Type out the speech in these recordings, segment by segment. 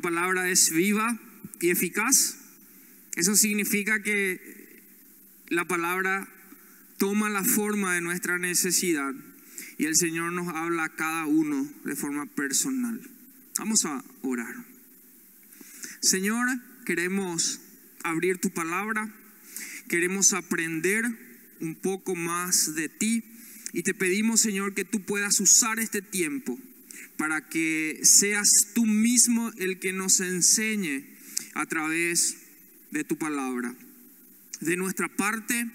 palabra es viva y eficaz. Eso significa que la palabra toma la forma de nuestra necesidad y el Señor nos habla a cada uno de forma personal. Vamos a orar. Señor, queremos abrir tu palabra, queremos aprender un poco más de ti y te pedimos, Señor, que tú puedas usar este tiempo para que seas tú mismo el que nos enseñe a través de tu palabra. De nuestra parte,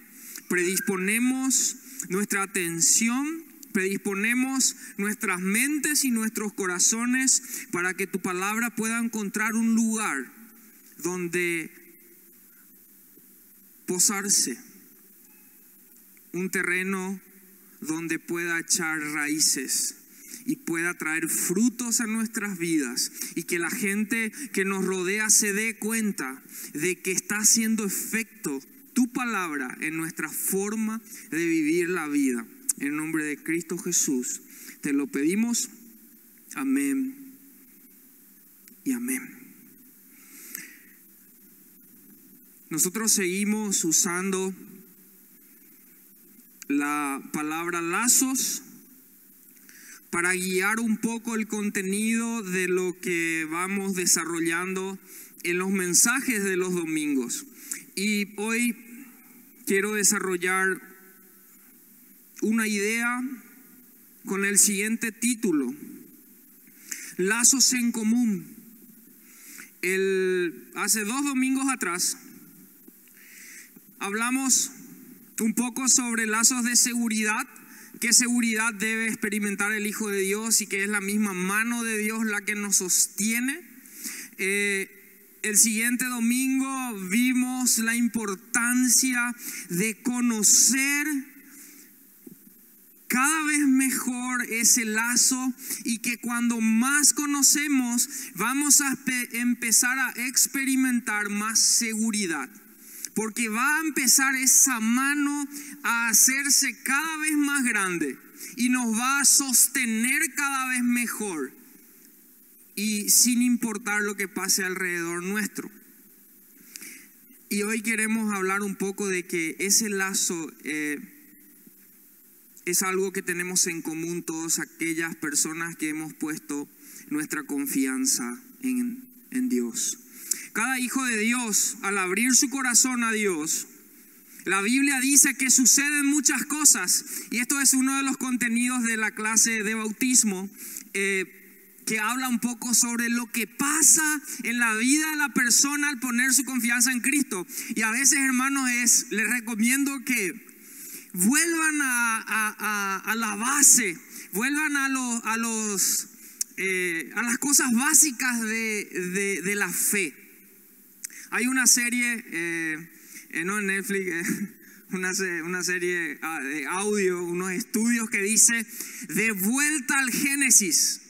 predisponemos nuestra atención, predisponemos nuestras mentes y nuestros corazones para que tu palabra pueda encontrar un lugar donde posarse, un terreno donde pueda echar raíces y pueda traer frutos a nuestras vidas, y que la gente que nos rodea se dé cuenta de que está haciendo efecto tu palabra en nuestra forma de vivir la vida. En nombre de Cristo Jesús te lo pedimos. Amén y amén. Nosotros seguimos usando la palabra lazos para guiar un poco el contenido de lo que vamos desarrollando en los mensajes de los domingos. Y hoy quiero desarrollar una idea con el siguiente título: lazos en común. Hace 2 domingos atrás hablamos un poco sobre lazos de seguridad. ¿Qué seguridad debe experimentar el Hijo de Dios? Y que es la misma mano de Dios la que nos sostiene. El siguiente domingo vimos la importancia de conocer cada vez mejor ese lazo, y que cuando más conocemos vamos a empezar a experimentar más seguridad. Porque va a empezar esa mano a hacerse cada vez más grande y nos va a sostener cada vez mejor, y sin importar lo que pase alrededor nuestro. Y hoy queremos hablar un poco de que ese lazo es algo que tenemos en común todas aquellas personas que hemos puesto nuestra confianza en Dios. Cada hijo de Dios, al abrir su corazón a Dios, la Biblia dice que suceden muchas cosas. Y esto es uno de los contenidos de la clase de bautismo, que habla un poco sobre lo que pasa en la vida de la persona al poner su confianza en Cristo. Y a veces, hermanos, les recomiendo que vuelvan a la base, vuelvan a las cosas básicas de la fe. Hay una serie, no en Netflix, una serie de audio, unos estudios que dice De vuelta al Génesis.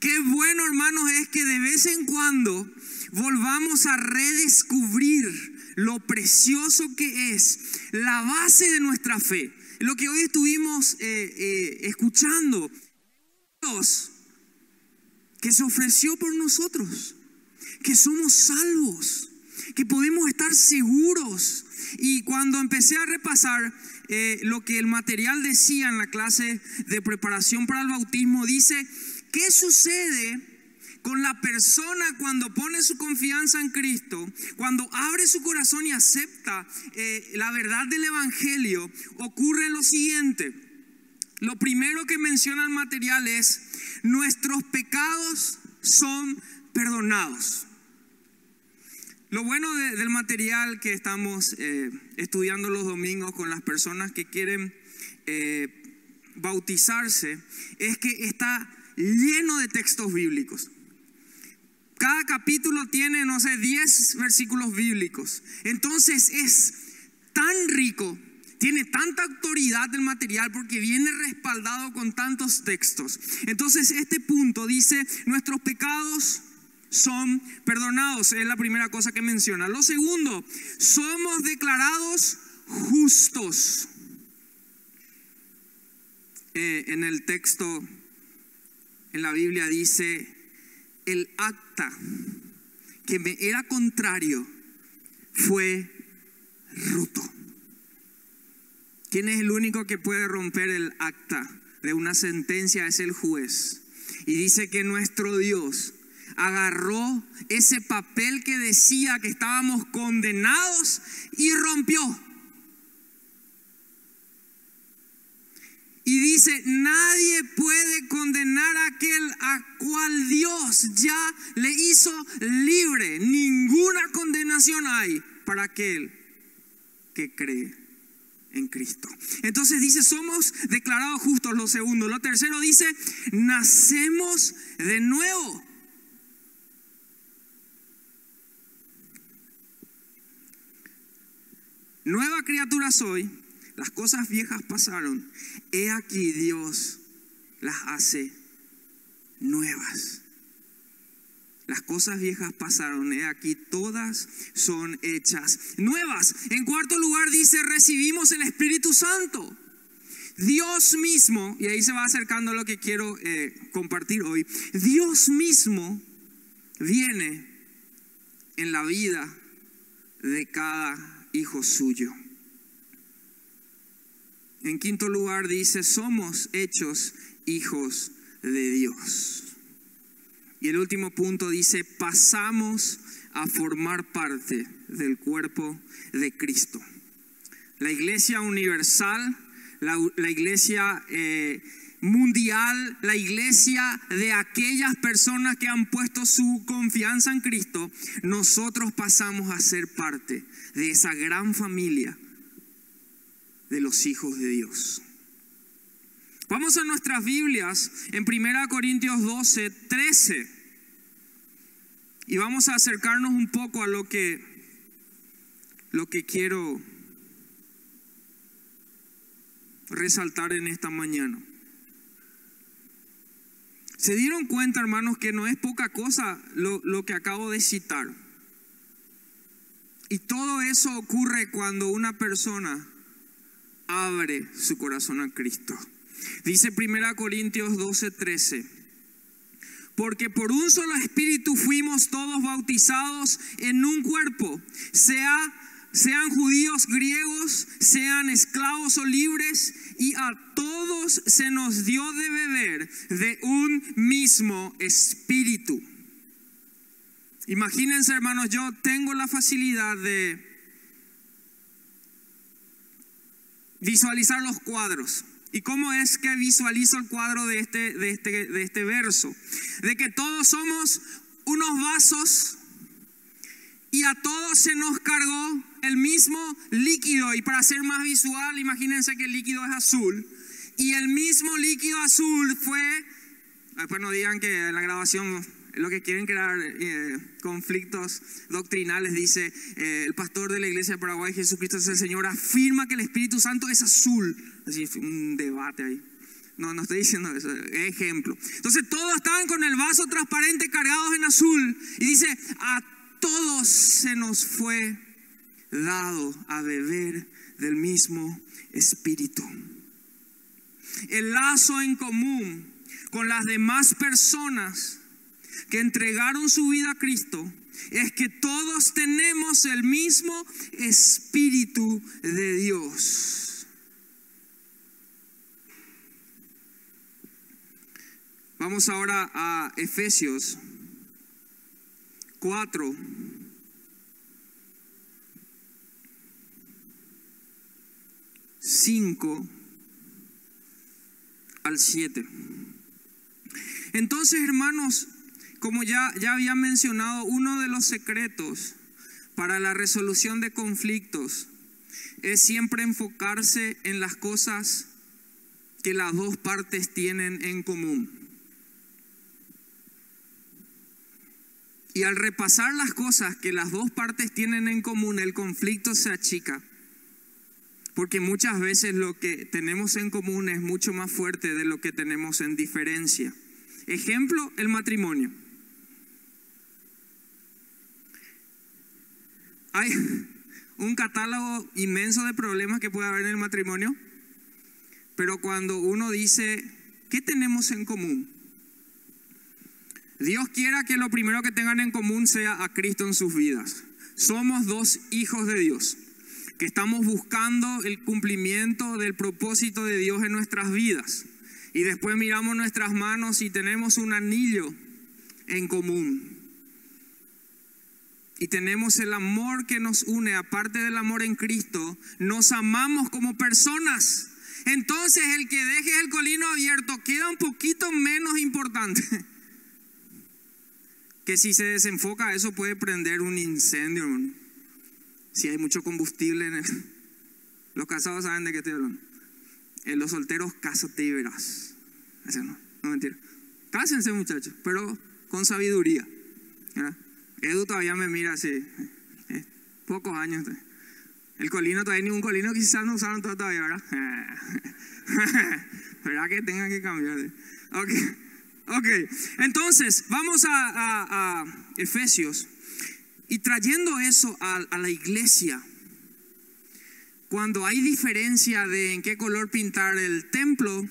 Qué bueno, hermanos, es que de vez en cuando volvamos a redescubrir lo precioso que es la base de nuestra fe. Lo que hoy estuvimos escuchando, Dios que se ofreció por nosotros, que somos salvos, que podemos estar seguros. Y cuando empecé a repasar lo que el material decía en la clase de preparación para el bautismo, dice: ¿qué sucede con la persona cuando pone su confianza en Cristo? Cuando abre su corazón y acepta la verdad del Evangelio, ocurre lo siguiente. Lo primero que menciona el material es: nuestros pecados son perdonados. Lo bueno del material que estamos estudiando los domingos con las personas que quieren bautizarse es que está lleno de textos bíblicos. Cada capítulo tiene, 10 versículos bíblicos. Entonces es tan rico, tiene tanta autoridad del material porque viene respaldado con tantos textos. Entonces este punto dice: nuestros pecados son perdonados. Es la primera cosa que menciona. Lo segundo: somos declarados justos. En el texto, en la Biblia dice el acta que me era contrario fue roto. ¿Quién es el único que puede romper el acta de una sentencia? Es el juez. Y dice que nuestro Dios agarró ese papel que decía que estábamos condenados y rompió. Y dice, nadie puede condenar a aquel a cual Dios ya le hizo libre. Ninguna condenación hay para aquel que cree en Cristo. Entonces dice, somos declarados justos, lo segundo. Lo tercero dice, nacemos de nuevo. Nueva criatura soy, las cosas viejas pasaron, he aquí Dios las hace nuevas. Las cosas viejas pasaron, he aquí todas son hechas nuevas. En cuarto lugar dice, recibimos el Espíritu Santo. Dios mismo, y ahí se va acercando a lo que quiero compartir hoy. Dios mismo viene en la vida de cada hijo suyo. En quinto lugar dice, somos hechos hijos de Dios. Y el último punto dice, pasamos a formar parte del cuerpo de Cristo. La iglesia universal, la iglesia mundial, la iglesia de aquellas personas que han puesto su confianza en Cristo, nosotros pasamos a ser parte de esa gran familia de los hijos de Dios. Vamos a nuestras Biblias en 1 Corintios 12, 13 y vamos a acercarnos un poco a lo que quiero resaltar en esta mañana. ¿Se dieron cuenta, hermanos, que no es poca cosa lo que acabo de citar? Y todo eso ocurre cuando una persona abre su corazón a Cristo. Dice 1 Corintios 12, 13. Porque por un solo espíritu fuimos todos bautizados en un cuerpo, sean judíos, griegos, sean esclavos o libres, y a todos se nos dio de beber de un mismo espíritu. Imagínense, hermanos, yo tengo la facilidad de visualizar los cuadros. ¿Y cómo es que visualizo el cuadro de este verso? De que todos somos unos vasos y a todos se nos cargó el mismo líquido. Y para ser más visual, imagínense que el líquido es azul. Y el mismo líquido azul fue, después no digan que en la grabación lo que quieren crear conflictos doctrinales, dice el pastor de la iglesia de Paraguay, Jesucristo es el Señor, afirma que el Espíritu Santo es azul. Así, un debate ahí. No estoy diciendo eso, ejemplo. Entonces todos estaban con el vaso transparente cargados en azul. Y dice, a todos se nos fue dado a beber del mismo Espíritu. El lazo en común con las demás personas que entregaron su vida a Cristo es que todos tenemos el mismo Espíritu de Dios. Vamos ahora a Efesios 4. 5 al 7. Entonces, hermanos, como ya había mencionado, uno de los secretos para la resolución de conflictos es siempre enfocarse en las cosas que las dos partes tienen en común. Y al repasar las cosas que las dos partes tienen en común, el conflicto se achica. Porque muchas veces lo que tenemos en común es mucho más fuerte de lo que tenemos en diferencia. Ejemplo, el matrimonio. Hay un catálogo inmenso de problemas que puede haber en el matrimonio, pero cuando uno dice, ¿qué tenemos en común? Dios quiera que lo primero que tengan en común sea a Cristo en sus vidas. Somos dos hijos de Dios, que estamos buscando el cumplimiento del propósito de Dios en nuestras vidas. Y después miramos nuestras manos y tenemos un anillo en común. Y tenemos el amor que nos une, aparte del amor en Cristo, nos amamos como personas. Entonces el que deje el colino abierto queda un poquito menos importante. Que si se desenfoca eso puede prender un incendio, hermano. Si hay mucho combustible en él. Los casados saben de qué estoy hablando. En los solteros, cásate y verás. Eso no mentira. Cásense, muchachos, pero con sabiduría, ¿verdad? Edu todavía me mira así, pocos años. El colino todavía, ningún colino quizás no usaron todavía, ¿verdad? ¿Verdad que tengan que cambiar? Ok. Entonces, vamos a Efesios. Y trayendo eso a la iglesia, cuando hay diferencia de en qué color pintar el templo,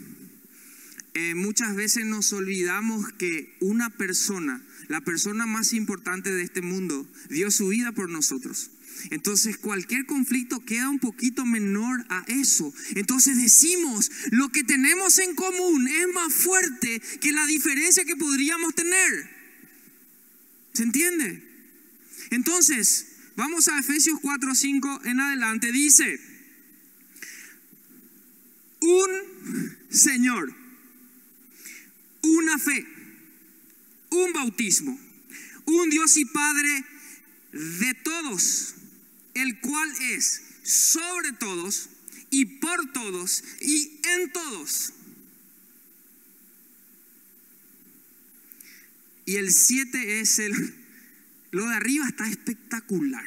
muchas veces nos olvidamos que una persona, la persona más importante de este mundo, dio su vida por nosotros. Entonces cualquier conflicto queda un poquito menor a eso. Entonces decimos, lo que tenemos en común es más fuerte que la diferencia que podríamos tener. ¿Se entiende? Entonces, vamos a Efesios 4:5 en adelante. Dice, un Señor, una fe, un bautismo, un Dios y Padre de todos, el cual es sobre todos y por todos y en todos. Y el 7 es lo de arriba está espectacular,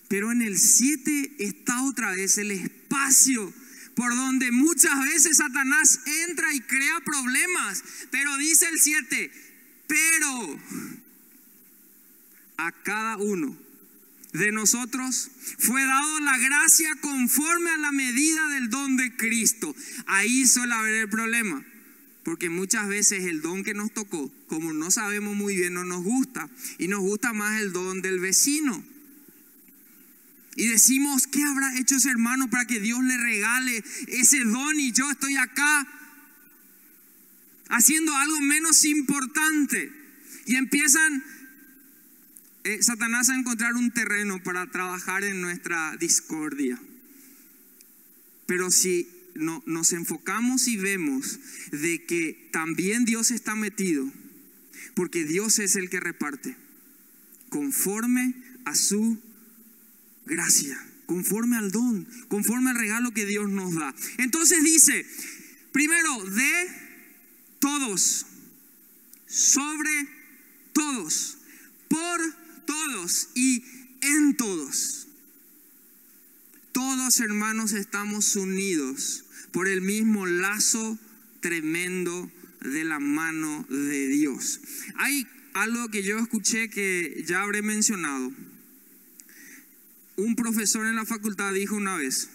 pero en el 7 está otra vez el espacio por donde muchas veces Satanás entra y crea problemas. Pero dice el 7, pero a cada uno de nosotros fue dado la gracia conforme a la medida del don de Cristo. Ahí suele haber el problema, porque muchas veces el don que nos tocó, como no sabemos muy bien, no nos gusta, y nos gusta más el don del vecino. Y decimos, ¿qué habrá hecho ese hermano para que Dios le regale ese don y yo estoy acá haciendo algo menos importante? Y empiezan Satanás a encontrar un terreno para trabajar en nuestra discordia. Pero si nos enfocamos y vemos de que también Dios está metido, porque Dios es el que reparte conforme a su gracia, conforme al don, conforme al regalo que Dios nos da. Entonces dice, primero, de todos, sobre todos, por todos y en todos. Todos, hermanos, estamos unidos por el mismo lazo tremendo de la mano de Dios. Hay algo que yo escuché que ya habré mencionado. Un profesor en la facultad dijo una vez,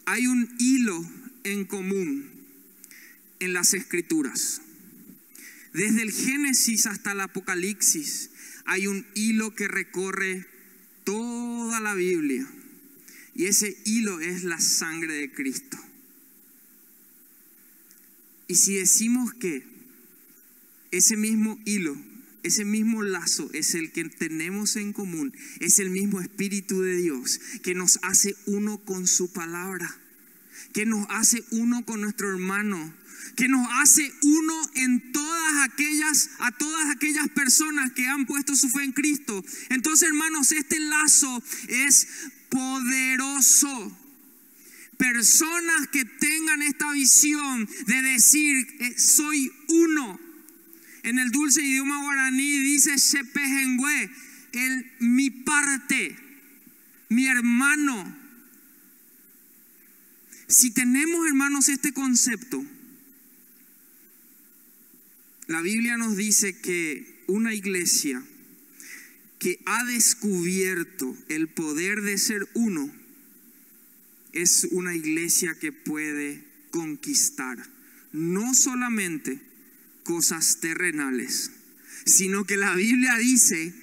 hay un hilo en común en las escrituras. Desde el Génesis hasta el Apocalipsis hay un hilo que recorre toda la Biblia. Y ese hilo es la sangre de Cristo. Y si decimos que ese mismo hilo, ese mismo lazo es el que tenemos en común, es el mismo Espíritu de Dios que nos hace uno con su palabra, que nos hace uno con nuestro hermano, que nos hace uno en a todas aquellas personas que han puesto su fe en Cristo. Entonces, hermanos, este lazo es poderoso. Personas que tengan esta visión de decir, soy uno. En el dulce idioma guaraní dice Shepehengüe, mi parte, mi hermano. Si tenemos, hermanos, este concepto, la Biblia nos dice que una iglesia que ha descubierto el poder de ser uno es una iglesia que puede conquistar, no solamente cosas terrenales, sino que la Biblia dice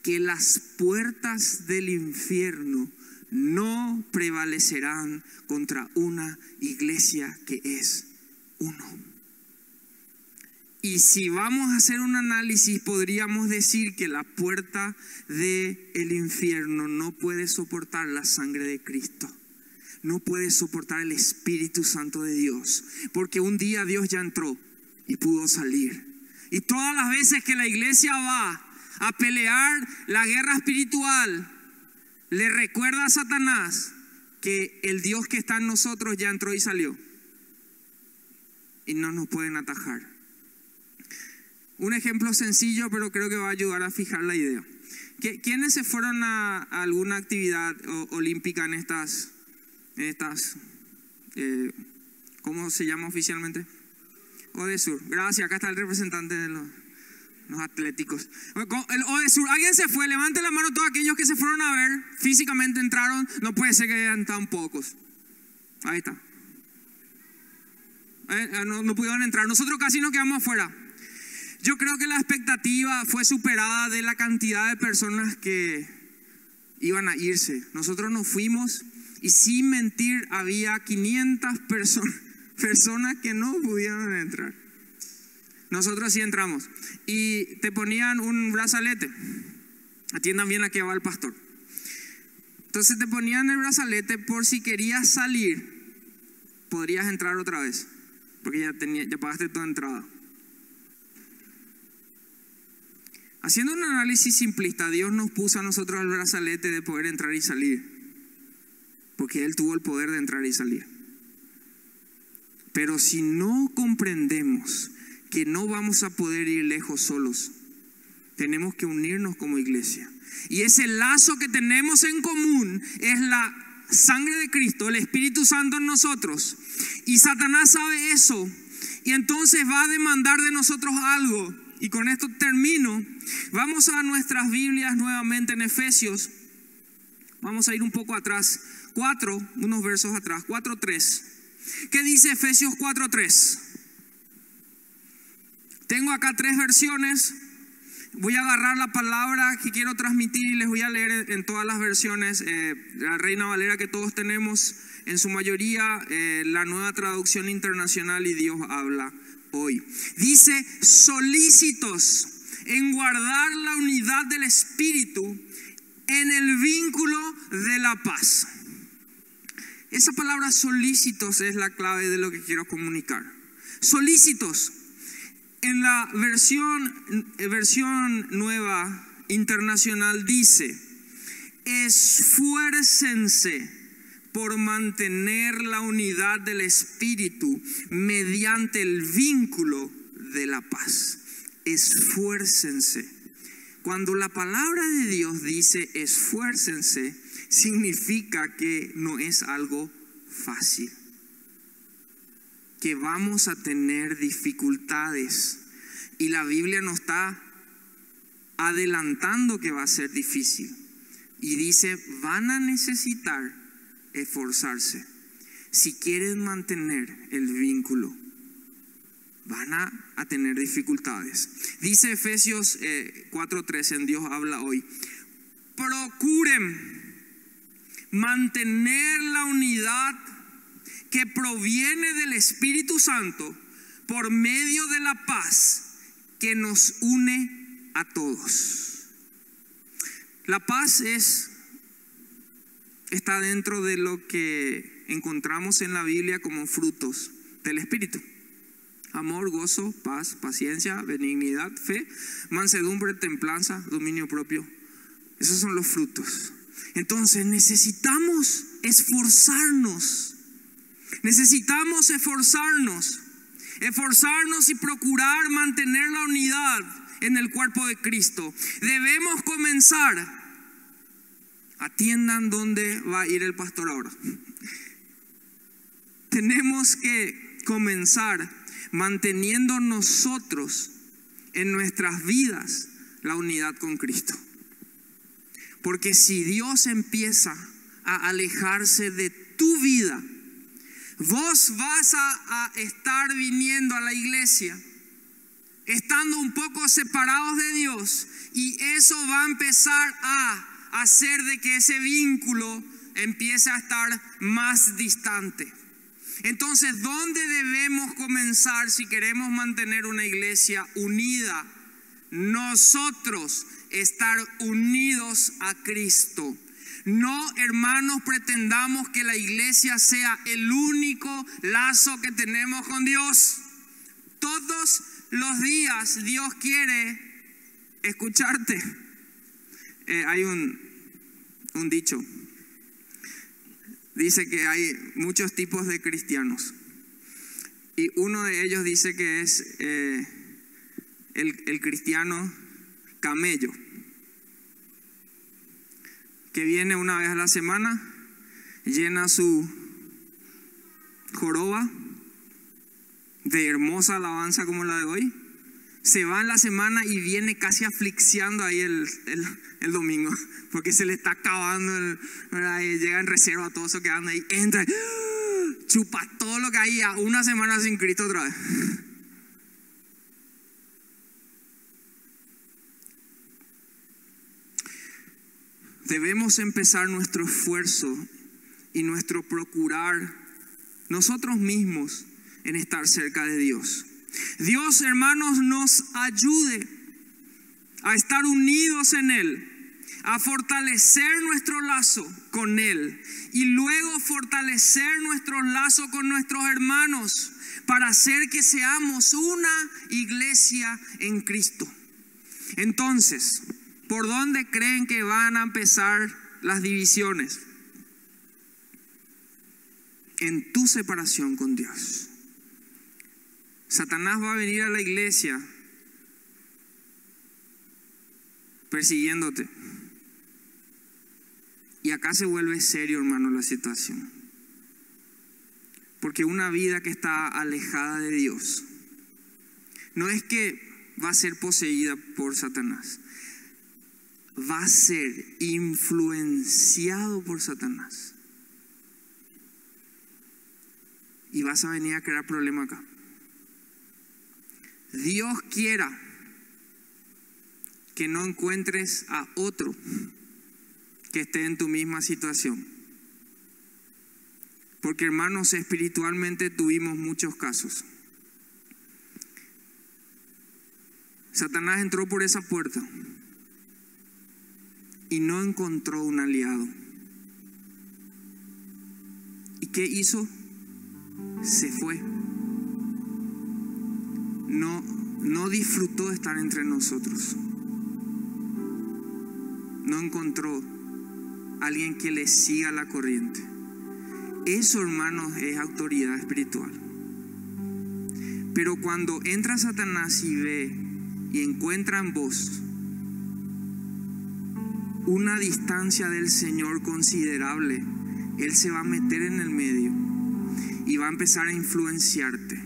que las puertas del infierno no prevalecerán contra una iglesia que es uno. Y si vamos a hacer un análisis, podríamos decir que la puerta del infierno no puede soportar la sangre de Cristo. No puede soportar el Espíritu Santo de Dios. Porque un día Dios ya entró y pudo salir. Y todas las veces que la iglesia va a pelear la guerra espiritual, le recuerda a Satanás que el Dios que está en nosotros ya entró y salió. Y no nos pueden atajar. Un ejemplo sencillo, pero creo que va a ayudar a fijar la idea. ¿Quiénes se fueron a alguna actividad olímpica en estas ¿cómo se llama oficialmente? Odesur. Gracias, acá está el representante de los atléticos. El Odesur, ¿alguien se fue? Levante la mano todos aquellos que se fueron a ver, físicamente entraron. No puede ser que hayan tan pocos. Ahí está. No pudieron entrar. Nosotros casi nos quedamos afuera. Yo creo que la expectativa fue superada de la cantidad de personas que iban a irse. Nosotros nos fuimos y sin mentir había 500 personas que no pudieron entrar. Nosotros sí entramos y te ponían un brazalete. Atiendan bien a qué va el pastor. Entonces te ponían el brazalete por si querías salir, podrías entrar otra vez, porque ya pagaste tu entrada. Haciendo un análisis simplista, Dios nos puso a nosotros el brazalete de poder entrar y salir, porque Él tuvo el poder de entrar y salir. Pero si no comprendemos que no vamos a poder ir lejos solos, tenemos que unirnos como iglesia. Y ese lazo que tenemos en común es la sangre de Cristo, el Espíritu Santo en nosotros. Y Satanás sabe eso, y entonces va a demandar de nosotros algo. Y con esto termino. Vamos a nuestras Biblias nuevamente en Efesios. Vamos a ir un poco atrás. Unos versos atrás. 4:3. ¿Qué dice Efesios 4:3? Tengo acá 3 versiones. Voy a agarrar la palabra que quiero transmitir y les voy a leer en todas las versiones. La Reina Valera que todos tenemos, en su mayoría la Nueva Traducción Internacional y Dios habla hoy. Dice: solícitos en guardar la unidad del Espíritu en el vínculo de la paz. Esa palabra solícitos es la clave de lo que quiero comunicar. Solícitos. En la versión Nueva Internacional dice: esfuércense por mantener la unidad del Espíritu mediante el vínculo de la paz. Esfuércense. Cuando la palabra de Dios dice esfuércense, significa que no es algo fácil, que vamos a tener dificultades, y la Biblia nos está adelantando que va a ser difícil, y dice: van a necesitar esforzarse si quieren mantener el vínculo. Van a tener dificultades. Dice Efesios 4:13, en Dios habla hoy: procuren mantener la unidad que proviene del Espíritu Santo por medio de la paz que nos une a todos. La paz está dentro de lo que encontramos en la Biblia como frutos del Espíritu: amor, gozo, paz, paciencia, benignidad, fe, mansedumbre, templanza, dominio propio. Esos son los frutos. Entonces necesitamos esforzarnos. Necesitamos esforzarnos y procurar mantener la unidad en el cuerpo de Cristo. Debemos comenzar. Atiendan dónde va a ir el pastor ahora. Tenemos que comenzar manteniendo nosotros en nuestras vidas la unidad con Cristo. Porque si Dios empieza a alejarse de tu vida, vos vas a estar viniendo a la iglesia estando un poco separados de Dios, y eso va a empezar a hacer de que ese vínculo empiece a estar más distante. Entonces, ¿dónde debemos comenzar si queremos mantener una iglesia unida? Nosotros estar unidos a Cristo. No, hermanos, pretendamos que la iglesia sea el único lazo que tenemos con Dios. Todos los días Dios quiere escucharte. Hay un dicho. Dice que hay muchos tipos de cristianos. Y uno de ellos dice que es el cristiano camello, que viene una vez a la semana, llena su joroba de hermosa alabanza como la de hoy, se va en la semana y viene casi asfixiando ahí el domingo, porque se le está acabando, llega en reserva todo eso que anda ahí, entra, chupa todo lo que hay, a una semana sin Cristo otra vez. Debemos empezar nuestro esfuerzo y nuestro procurar nosotros mismos en estar cerca de Dios. Dios, hermanos, nos ayude a estar unidos en Él, a fortalecer nuestro lazo con Él y luego fortalecer nuestro lazo con nuestros hermanos para hacer que seamos una iglesia en Cristo. Entonces, ¿por dónde creen que van a empezar las divisiones? En tu separación con Dios. Satanás va a venir a la iglesia persiguiéndote. Y acá se vuelve serio, hermano, la situación. Porque una vida que está alejada de Dios no es que va a ser poseída por Satanás, va a ser influenciado por Satanás. Y vas a venir a crear problema acá. Dios quiera que no encuentres a otro que esté en tu misma situación. Porque, hermanos, espiritualmente tuvimos muchos casos. Satanás entró por esa puerta y no encontró un aliado. ¿Y qué hizo? Se fue. No disfrutó de estar entre nosotros. No encontró alguien que le siga la corriente. Eso, hermanos, es autoridad espiritual. Pero cuando entra Satanás y ve y encuentra en vos una distancia del Señor considerable, Él se va a meter en el medio y va a empezar a influenciarte.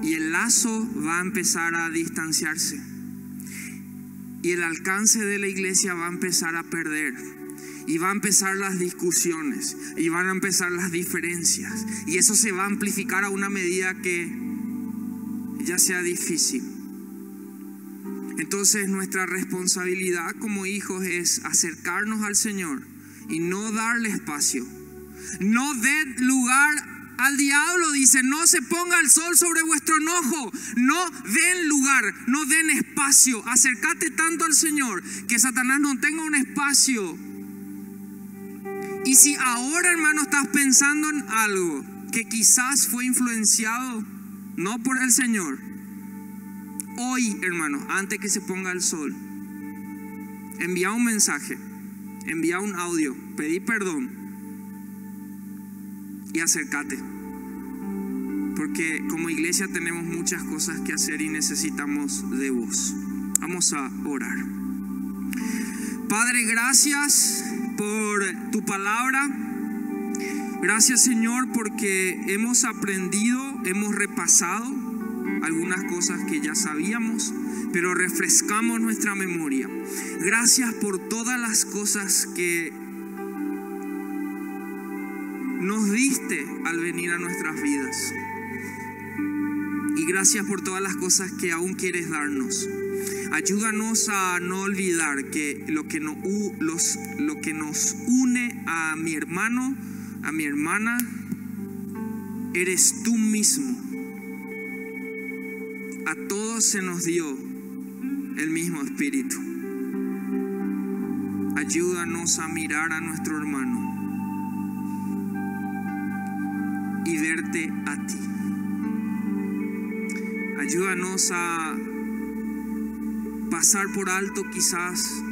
Y el lazo va a empezar a distanciarse. Y el alcance de la iglesia va a empezar a perder. Y va a empezar las discusiones. Y van a empezar las diferencias. Y eso se va a amplificar a una medida que ya sea difícil. Entonces nuestra responsabilidad como hijos es acercarnos al Señor y no darle espacio. No den lugar al diablo, dice, no se ponga el sol sobre vuestro enojo. No den lugar, no den espacio. Acércate tanto al Señor que Satanás no tenga un espacio. Y si ahora, hermano, estás pensando en algo que quizás fue influenciado no por el Señor, hoy, hermano, antes que se ponga el sol, envía un mensaje, envía un audio, pedí perdón y acércate. Porque como iglesia tenemos muchas cosas que hacer y necesitamos de vos. Vamos a orar. Padre, gracias por tu palabra. Gracias, Señor, porque hemos aprendido, hemos repasado algunas cosas que ya sabíamos, pero refrescamos nuestra memoria. Gracias por todas las cosas que nos diste al venir a nuestras vidas. Y Y gracias por todas las cosas que aún quieres darnos. Ayúdanos a no olvidar que lo que nos une a mi hermano, a mi hermana, eres tú mismo. A todos se nos dio el mismo Espíritu. Ayúdanos a mirar a nuestro hermano y verte a ti. Ayúdanos a pasar por alto quizás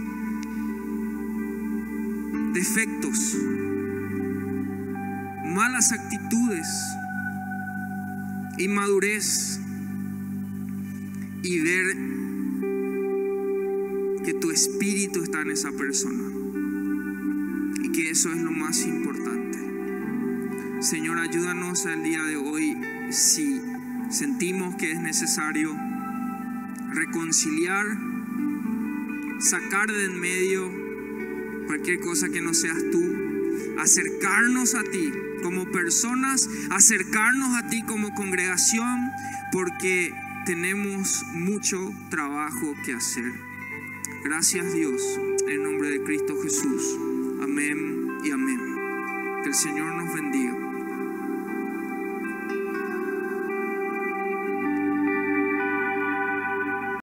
defectos, malas actitudes, inmadurez, y ver que tu espíritu está en esa persona y que eso es lo más importante. Señor, ayúdanos al día de hoy, si sentimos que es necesario reconciliar, sacar de en medio cualquier cosa que no seas tú, acercarnos a ti como personas, acercarnos a ti como congregación, porque tenemos mucho trabajo que hacer. Gracias, Dios, en el nombre de Cristo Jesús. Amén y amén. Que el Señor nos bendiga.